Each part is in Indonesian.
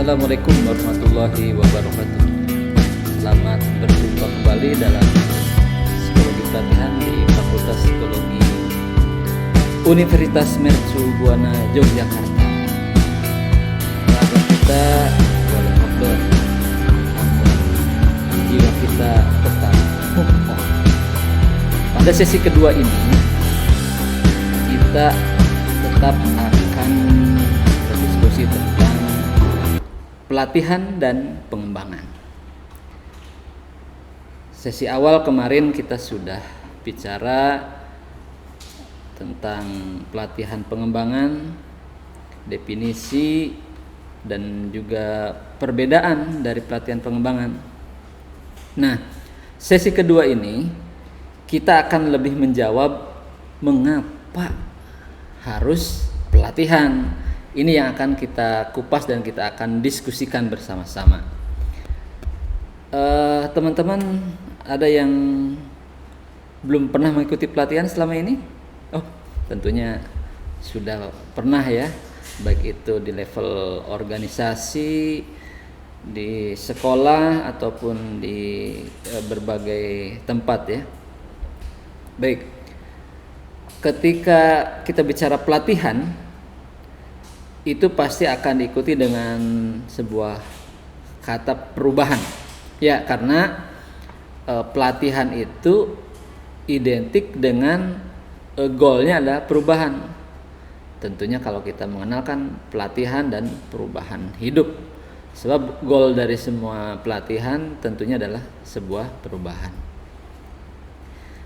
Assalamualaikum warahmatullahi wabarakatuh. Selamat berjumpa kembali dalam Psikologi Pelatihan di Fakultas Psikologi Universitas Mercu Buana Yogyakarta. Raga kita boleh ngobrol, namun jiwa kita tetap mumpah. Pada sesi kedua ini kita tetap akan berdiskusi tentang pelatihan dan pengembangan. Sesi awal kemarin kita sudah bicara tentang pelatihan pengembangan, definisi, dan juga perbedaan dari pelatihan pengembangan. Nah, sesi kedua ini kita akan lebih menjawab mengapa harus pelatihan. Ini yang akan kita kupas dan kita akan diskusikan bersama-sama. Teman-teman, ada yang belum pernah mengikuti pelatihan selama ini? Oh, tentunya sudah pernah ya, baik itu di level organisasi, di sekolah ataupun di berbagai tempat ya. Baik, ketika kita bicara pelatihan, itu pasti akan diikuti dengan sebuah kata perubahan. Ya, karena pelatihan itu identik dengan goalnya adalah perubahan. Tentunya kalau kita mengenalkan pelatihan dan perubahan hidup. Sebab goal dari semua pelatihan tentunya adalah sebuah perubahan.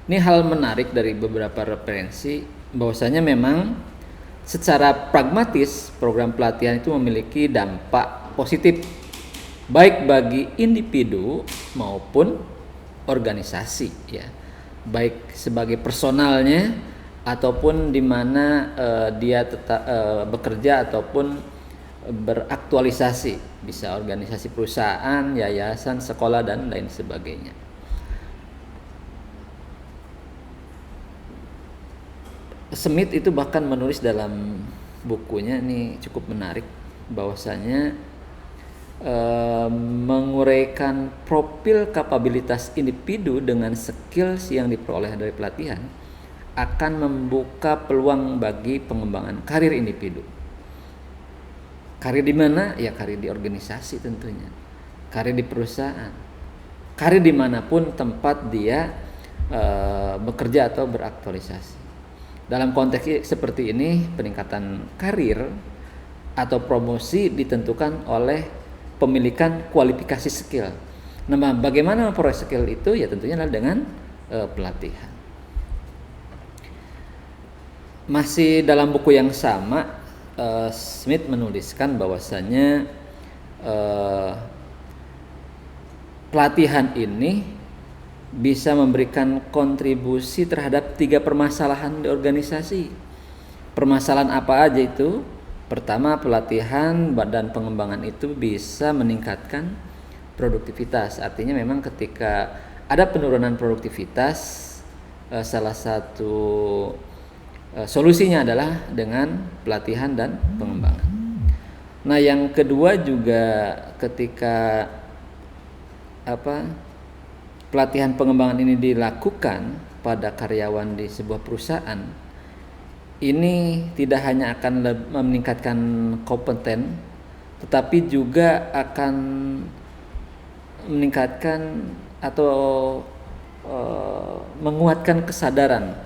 Ini hal menarik dari beberapa referensi bahwasanya memang secara pragmatis program pelatihan itu memiliki dampak positif baik bagi individu maupun organisasi ya, baik sebagai personalnya ataupun di mana dia tetap bekerja ataupun beraktualisasi, bisa organisasi perusahaan, yayasan, sekolah dan lain sebagainya. Smith itu bahkan menulis dalam bukunya, ini cukup menarik, bahwasanya menguraikan profil kapabilitas individu dengan skills yang diperoleh dari pelatihan akan membuka peluang bagi pengembangan karir individu. Karir di mana? Ya karir di organisasi tentunya, karir di perusahaan, karir dimanapun tempat dia bekerja atau beraktualisasi. Dalam konteks seperti ini, peningkatan karir atau promosi ditentukan oleh pemilikan kualifikasi skill. Nah, bagaimana memperoleh skill itu? Ya tentunya adalah dengan pelatihan. Masih dalam buku yang sama, Smith menuliskan bahwasanya pelatihan ini bisa memberikan kontribusi terhadap 3 permasalahan di organisasi. Permasalahan apa aja itu? Pertama, pelatihan dan pengembangan itu bisa meningkatkan produktivitas. Artinya memang ketika ada penurunan produktivitas, salah satu solusinya adalah dengan pelatihan dan pengembangan. Nah, yang kedua juga ketika pelatihan pengembangan ini dilakukan pada karyawan di sebuah perusahaan, ini tidak hanya akan meningkatkan kompeten, tetapi juga akan meningkatkan atau menguatkan kesadaran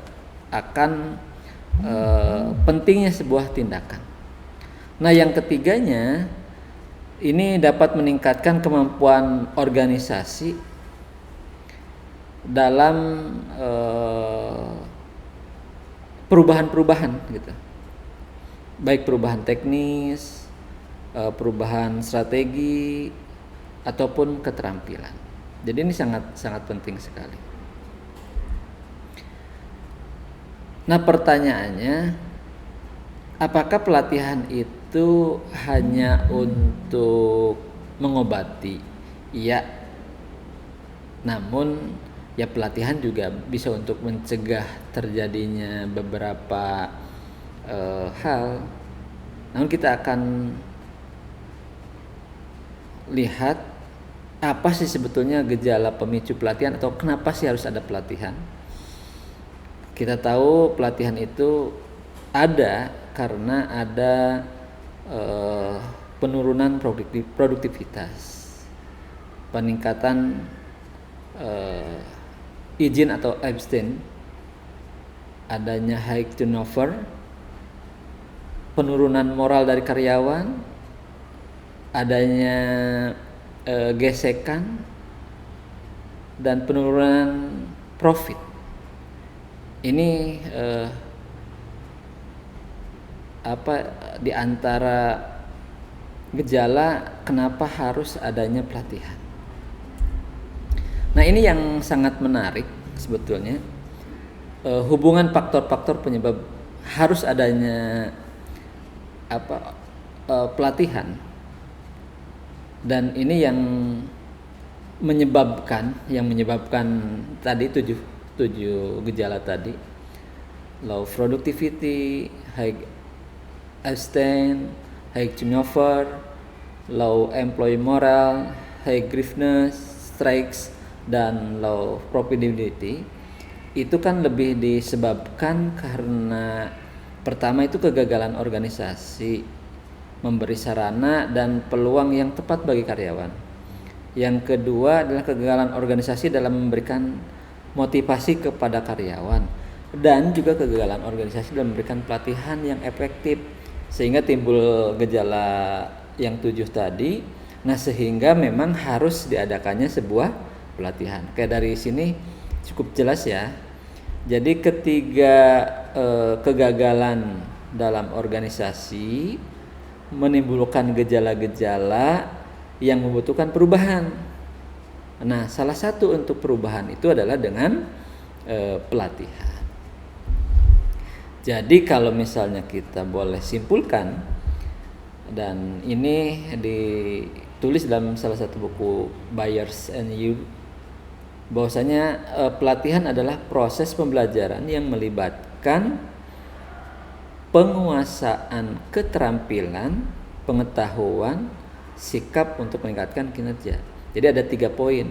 akan pentingnya sebuah tindakan. Nah, yang ketiganya ini dapat meningkatkan kemampuan organisasi dalam perubahan-perubahan gitu, baik perubahan teknis, perubahan strategi ataupun keterampilan. Jadi ini sangat penting sekali. Nah, pertanyaannya, apakah pelatihan itu hanya untuk mengobati? Iya, namun ya pelatihan juga bisa untuk mencegah terjadinya beberapa hal. Namun kita akan lihat apa sih sebetulnya gejala pemicu pelatihan atau kenapa sih harus ada pelatihan. Kita tahu pelatihan itu ada karena ada penurunan produktivitas, peningkatan izin atau abstain, adanya high turnover, penurunan moral dari karyawan, adanya gesekan, dan penurunan profit. Ini di antara gejala kenapa harus adanya pelatihan. Nah, ini yang sangat menarik sebetulnya, hubungan faktor-faktor penyebab harus adanya pelatihan, dan ini yang menyebabkan tadi tujuh gejala tadi: low productivity, high abstain, high turnover, low employee morale, high grievances, strikes, dan low profitability. Itu kan lebih disebabkan karena pertama itu kegagalan organisasi memberi sarana dan peluang yang tepat bagi karyawan. Yang kedua adalah kegagalan organisasi dalam memberikan motivasi kepada karyawan, dan juga kegagalan organisasi dalam memberikan pelatihan yang efektif, sehingga timbul gejala yang 7 tadi. Nah, sehingga memang harus diadakannya sebuah pelatihan. Kayak dari sini cukup jelas ya. Jadi ketiga kegagalan dalam organisasi menimbulkan gejala-gejala yang membutuhkan perubahan. Nah, salah satu untuk perubahan itu adalah dengan pelatihan. Jadi kalau misalnya kita boleh simpulkan, dan ini ditulis dalam salah satu buku Byers and You, bahwasanya pelatihan adalah proses pembelajaran yang melibatkan penguasaan keterampilan, pengetahuan, sikap untuk meningkatkan kinerja. Jadi ada 3 poin.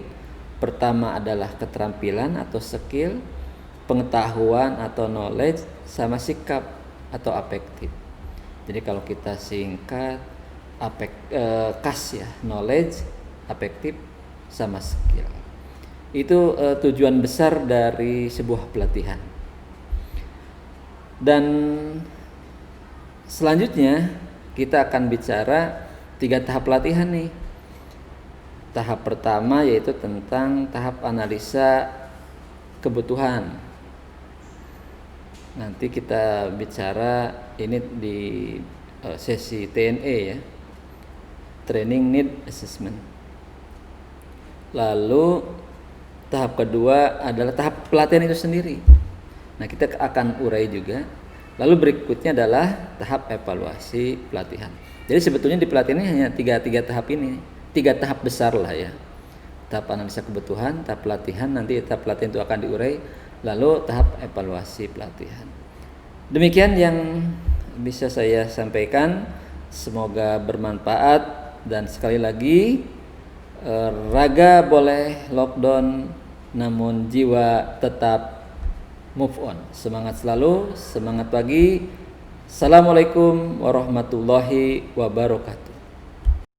Pertama adalah keterampilan atau skill, pengetahuan atau knowledge, sama sikap atau affective. Jadi kalau kita singkat, KAS ya, knowledge, affective, sama skill. Itu tujuan besar dari sebuah pelatihan. Dan selanjutnya kita akan bicara 3 tahap pelatihan nih. Tahap pertama yaitu tentang tahap analisa kebutuhan. Nanti kita bicara ini di sesi TNE ya, Training Need Assessment. Lalu tahap kedua adalah tahap pelatihan itu sendiri. Nah, kita akan urai juga. Lalu berikutnya adalah tahap evaluasi pelatihan. Jadi sebetulnya di pelatihan ini hanya tiga tahap ini, 3 tahap besar lah ya. Tahap analisa kebutuhan, tahap pelatihan, nanti tahap pelatihan itu akan diurai, lalu tahap evaluasi pelatihan. Demikian yang bisa saya sampaikan, semoga bermanfaat, dan sekali lagi raga boleh lockdown namun jiwa tetap move on. Semangat selalu, semangat pagi. Assalamualaikum warahmatullahi wabarakatuh.